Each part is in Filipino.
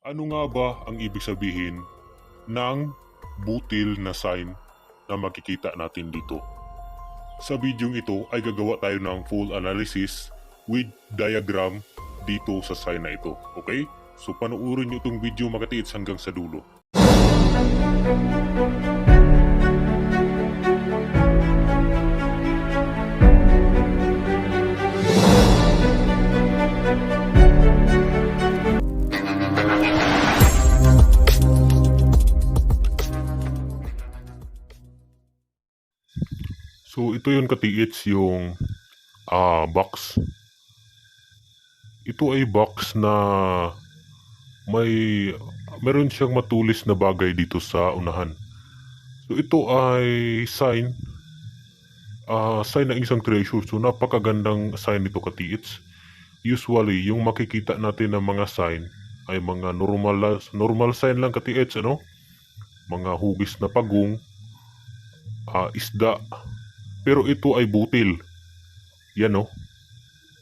Ano nga ba ang ibig sabihin ng butil na sign na makikita natin dito? Sa video ito ay gagawa tayo ng full analysis with diagram dito sa sign na ito. Okay? So panuorin nyo itong video makatiits hanggang sa dulo. So ito yung katiits yung box. Ito ay box na meron siyang matulis na bagay dito sa unahan. So ito ay sign ng isang treasure. So napakagandang sign nito katiits. Usually yung makikita natin ng mga sign ay mga normal sign lang katiits, ano? Mga hugis na pagong, isda. Pero ito ay butil. Yan, no?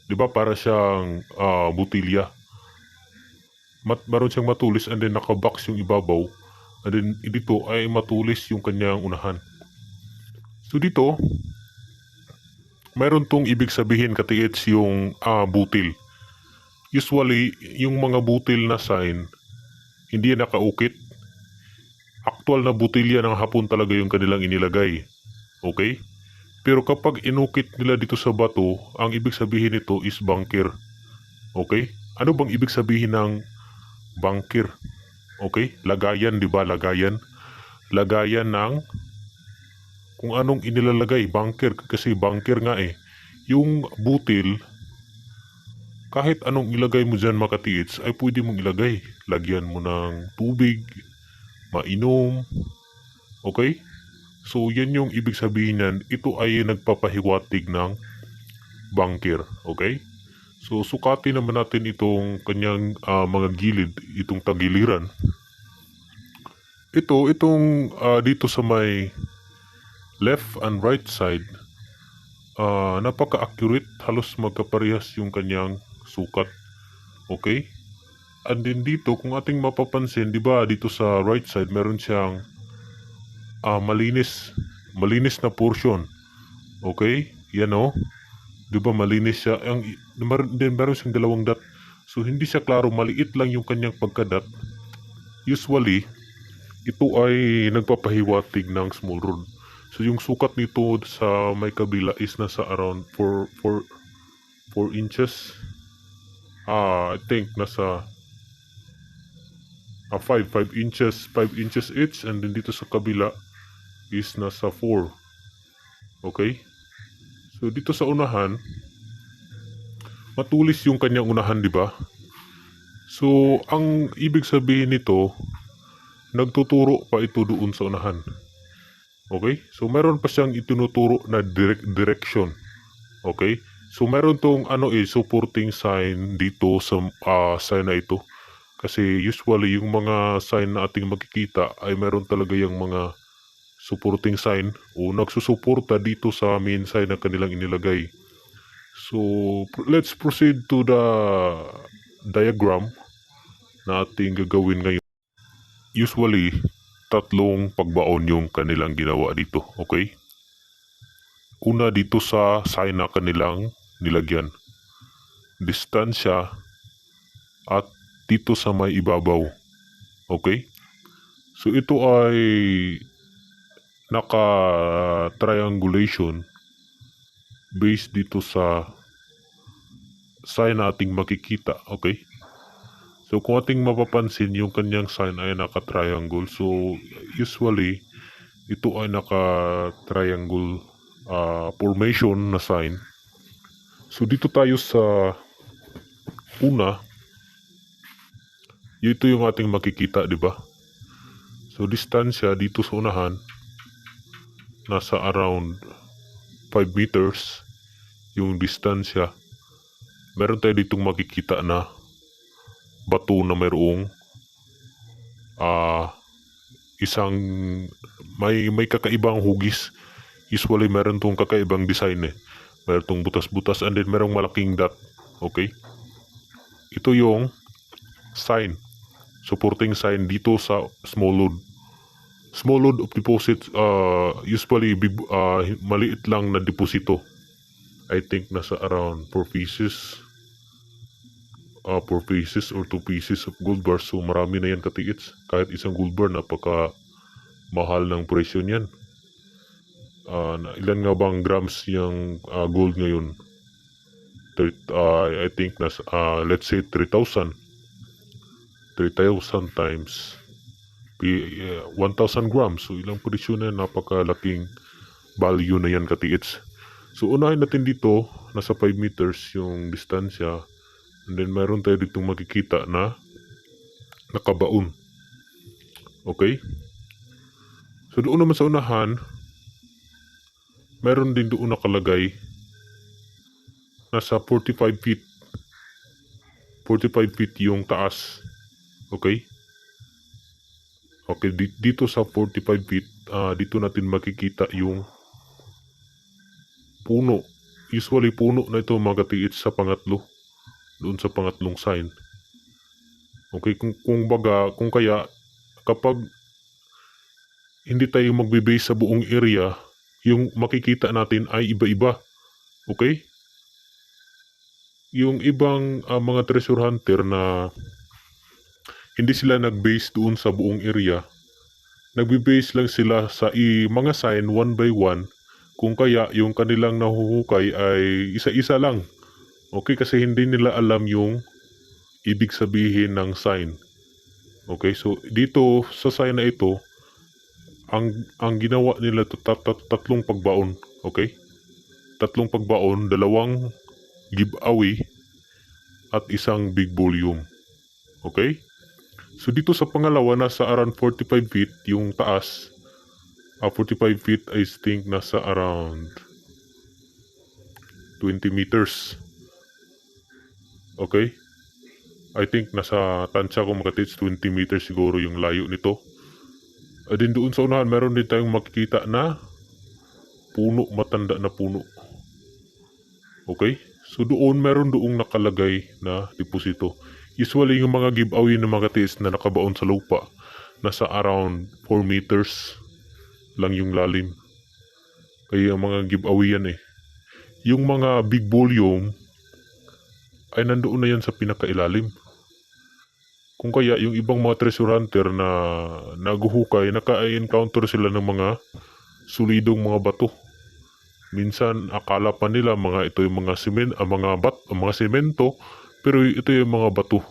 'Di ba para siyang butilya. Meron siyang matulis and then naka-box yung ibabaw. And then dito ay matulis yung kanyang unahan. So dito, meron tong ibig sabihin katiits yung butil. Usually, yung mga butil na sign, hindi yan nakaukit. Aktual na butilya ng hapon talaga yung kanilang inilagay. Okay? Pero kapag inukit nila dito sa bato, ang ibig sabihin nito is bunker. Okay? Ano bang ibig sabihin ng bunker? Okay? Lagayan, di ba? Lagayan. Lagayan ng kung anong inilalagay. Bunker. Kasi bunker nga eh. Yung butil, kahit anong ilagay mo dyan makatiits, ay pwede mong ilagay. Lagyan mo ng tubig, mainom. Okay? So, yan yung ibig sabihin yan. Ito ay nagpapahiwatig ng bunker. Okay? So, sukatin naman natin itong kanyang mga gilid, itong tagiliran. Itong dito sa may left and right side, napaka-accurate. Halos magkaparehas yung kanyang sukat. Okay? And then dito, kung ating mapapansin, di ba dito sa right side, meron siyang malinis na portion. Okay? Yan o. Di ba malinis siya? Then meron siyang dalawang dot. So hindi siya klaro, maliit lang yung kanyang pagkadat. Usually, ito ay nagpapahiwatig ng small rod. So yung sukat nito sa may kabila is nasa around 4 inches. I think nasa 5 inches each, and then dito sa kabila is nasa 4. Okay? So dito sa unahan, matulis yung kanyang unahan, di ba? So ang ibig sabihin nito, nagtuturo pa ito doon sa unahan. Okay? So meron pa siyang itinuturo na direction. Okay? So meron tong supporting sign dito sa sign na ito. Kasi usually yung mga sign na ating makikita ay meron talaga yung mga supporting sign o nagsusuporta dito sa main sign na kanilang inilagay. So, let's proceed to the diagram na ating gagawin ngayon. Usually, tatlong pagbaon yung kanilang ginawa dito. Okay? Una dito sa sign na kanilang nilagyan. Distansya at dito sa may ibabaw. Okay? So, ito ay naka-triangulation based dito sa sign na ating makikita. Okay? So kung ating mapapansin, yung kanyang sign ay naka-triangle. So usually, ito ay naka-triangle formation na sign. So dito tayo sa una, ito yung ating makikita, di ba? So distansya dito sa unahan, nasa around 5 meters yung distansya. Meron tayo ditong makikita na bato na mayroong isang may kakaibang hugis. Usually meron tong kakaibang design eh. Meron tong butas-butas and then merong malaking dot. Okay? Ito yung sign. supporting sign dito sa small load. Small load of deposits, usually maliit lang na deposito. I think nasa around 4 pieces. 4 pieces or 2 pieces of gold bars. So marami na yan katiits. Kahit isang gold bar, napaka mahal ng presyo niyan. Ilan nga bang grams yung gold ngayon? I think let's say 3,000. 3,000 times 1,000 grams. So ilang presyo na yan, napakalaking value na yan katiits. So unahin natin dito, nasa 5 meters yung distansya. And then mayroon tayo dito makikita na nakabaon. Okay? So doon naman sa unahan, mayroon din doon nakalagay nasa 45 feet. 45 feet yung taas. Okay? Okay, dito sa 45 feet, dito natin makikita yung puno. Usually puno na ito mga katiits sa pangatlo. Doon sa pangatlong sign. Okay, kung kaya kapag hindi tayo magbe-base sa buong area, yung makikita natin ay iba-iba. Okay? Yung ibang mga treasure hunter na hindi sila nag-base doon sa buong area, nagbe-base lang sila sa mga sign one by one, kung kaya yung kanilang nahuhukay ay isa-isa lang. Okay, kasi hindi nila alam yung ibig sabihin ng sign. Okay, so dito sa sign na ito, ang ginawa nila tatlong pagbaon. Okay? Tatlong pagbaon, 2 giveaway at isang big volume. Okay? So dito sa pangalawa, nasa around 45 feet yung taas. 45 feet I think nasa around 20 meters. Okay? I think nasa tansya ko makatits 20 meters siguro yung layo nito. At din doon sa unahan, meron din tayong makikita na puno, matanda na puno. Okay? So doon, meron doong nakalagay na deposito. Usually yung mga giveaway ng mga katiis na nakabaon sa lupa, nasa around 4 meters lang yung lalim. Kaya yung mga giveaway yan eh. Yung mga big volume, ay nandoon na yan sa pinakailalim. Kung kaya yung ibang mga treasure hunter na naguhukay, naka-encounter sila ng mga solidong mga bato. Minsan akala pa nila ito yung mga mga semento, pero ito yung mga bato.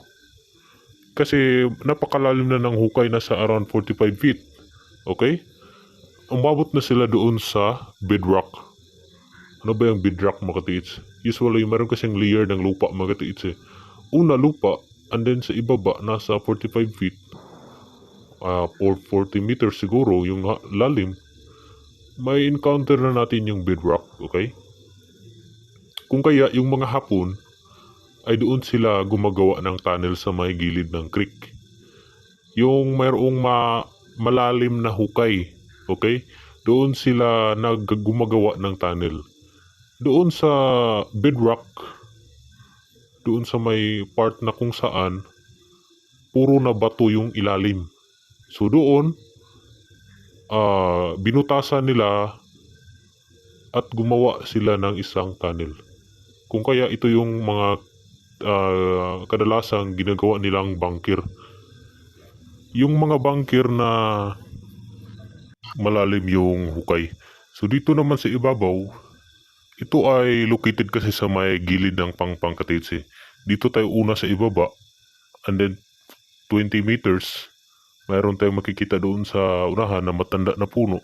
Kasi napakalalim na ng hukay, na sa around 45 feet. Okay? Umabot na sila doon sa bedrock. Ano ba yung bedrock mga katiits? Usually meron kasing layer ng lupa mga katiits eh. Una lupa, and then sa ibaba nasa 45 feet, 40 meters siguro yung lalim. May encounter na natin yung bedrock. Okay? Kung kaya yung mga Hapon ay doon sila gumagawa ng tunnel sa may gilid ng creek. Yung mayroong malalim na hukay. Okay? Doon sila gumagawa ng tunnel. Doon sa bedrock, doon sa may part na kung saan puro na bato yung ilalim. So doon, binutasan nila at gumawa sila ng isang tunnel. Kung kaya ito yung mga kadalasang ginagawa nilang bunker. Yung mga bunker na malalim yung hukay. So dito naman sa ibabaw, ito ay located kasi sa may gilid ng Pangpangkatitsi. Dito tayo una sa ibaba, and then 20 meters, mayroon tayong makikita doon sa unahan na matanda na puno.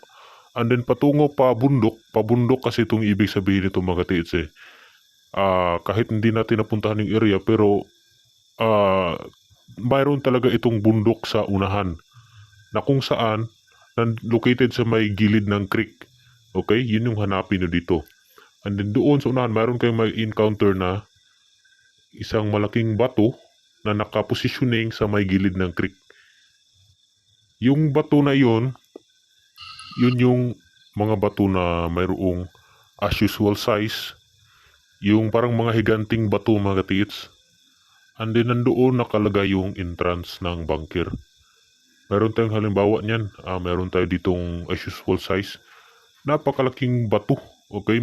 And then patungo pabundok kasi itong ibig sabihin nito mga katiits eh. Kahit hindi natin napuntahan yung area, pero mayroon talaga itong bundok sa unahan na kung saan located sa may gilid ng creek. Okay? Yun yung hanapin nyo dito. And then doon sa unahan, mayroon kayong may encounter na isang malaking bato na nakapositioning sa may gilid ng creek. Yung bato na yun yung mga bato na mayroong as usual size. Yung parang mga higanting bato mga katiits. And then nandoon nakalagay yung entrance ng bunker. Meron tayong halimbawa niyan. Meron tayo ditong as usual size. Napakalaking bato. Okay,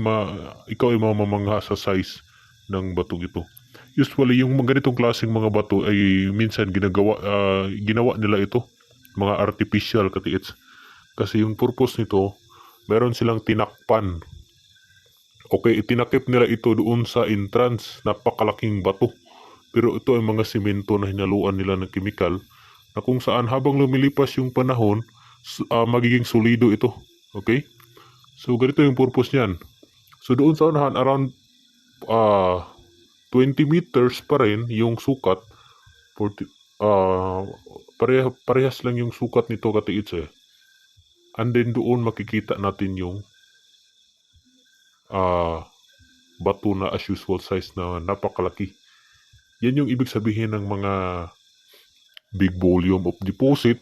ikaw ay mamamangha sa size ng bato ito. Usually, yung mga ganitong klaseng mga bato ay minsan ginawa nila ito. Mga artificial katiits. Kasi yung purpose nito, meron silang tinakpan. Okay, itinakip nila ito doon sa entrance. Napakalaking bato. Pero ito ay mga simento na hinaluan nila ng kemikal na kung saan habang lumilipas yung panahon, magiging solido ito. Okay? So, ganito yung purpose niyan. So, doon sa unahan, around 20 meters pa rin yung sukat. 40, parehas lang yung sukat nito katiits eh. And then doon makikita natin yung bato na as usual size na napakalaki. Yan yung ibig sabihin ng mga big volume of deposit,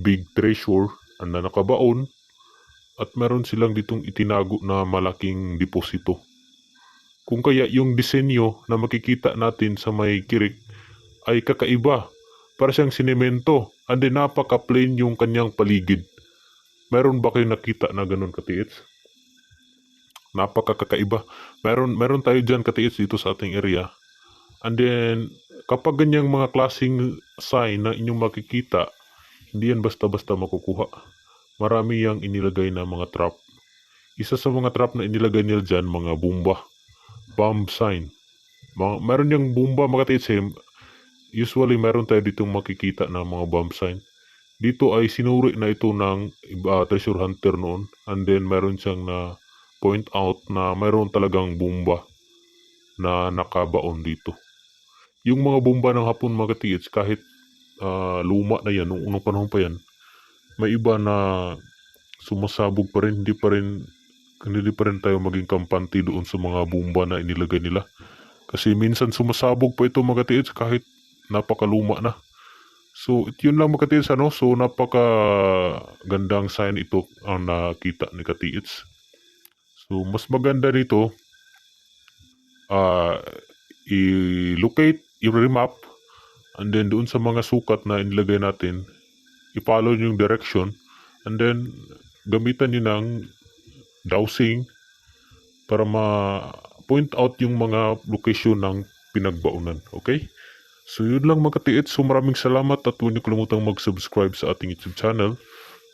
big treasure na nakabaon, at meron silang ditong itinago na malaking deposito. Kung kaya yung disenyo na makikita natin sa may kirik ay kakaiba. Para siyang sinemento, and then napaka-plain yung kanyang paligid. Meron ba kayong nakita na ganun katiits? Napakakaiba. Meron tayo dyan katiits dito sa ating area. And then, kapag ganyang mga klaseng sign na inyong makikita, hindi yan basta-basta makukuha. Marami yang inilagay na mga trap. Isa sa mga trap na inilagay nila dyan, mga bomba. Bomb sign. Meron yung bomba mga titsim. Usually, meron tayo ditong makikita na mga bomb sign. Dito ay sinuri na ito ng treasure hunter noon. And then, meron siyang na point out na meron talagang bomba na nakabaon dito. Yung mga bomba ng hapon mga katiits, kahit luma na yan, nung unang panahon pa yan, may iba na sumasabog pa rin, hindi pa rin tayo maging kampante doon sa mga bomba na inilagay nila. Kasi minsan sumasabog pa ito mga katiits kahit napakaluma na. So, yun lang mga katiits, So, napaka gandang sign ito ang nakita ni katiits. So, mas maganda dito, i-locate, i-remap, and then doon sa mga sukat na inilagay natin, i-follow yung direction, and then gamitan nyo ng dowsing para ma-point out yung mga location ng pinagbaunan. Okay? So yun lang mga katiits. So maraming salamat at huwag niyo kalimutang mag-subscribe sa ating YouTube channel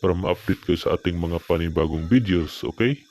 para ma-update kayo sa ating mga panibagong videos. Okay?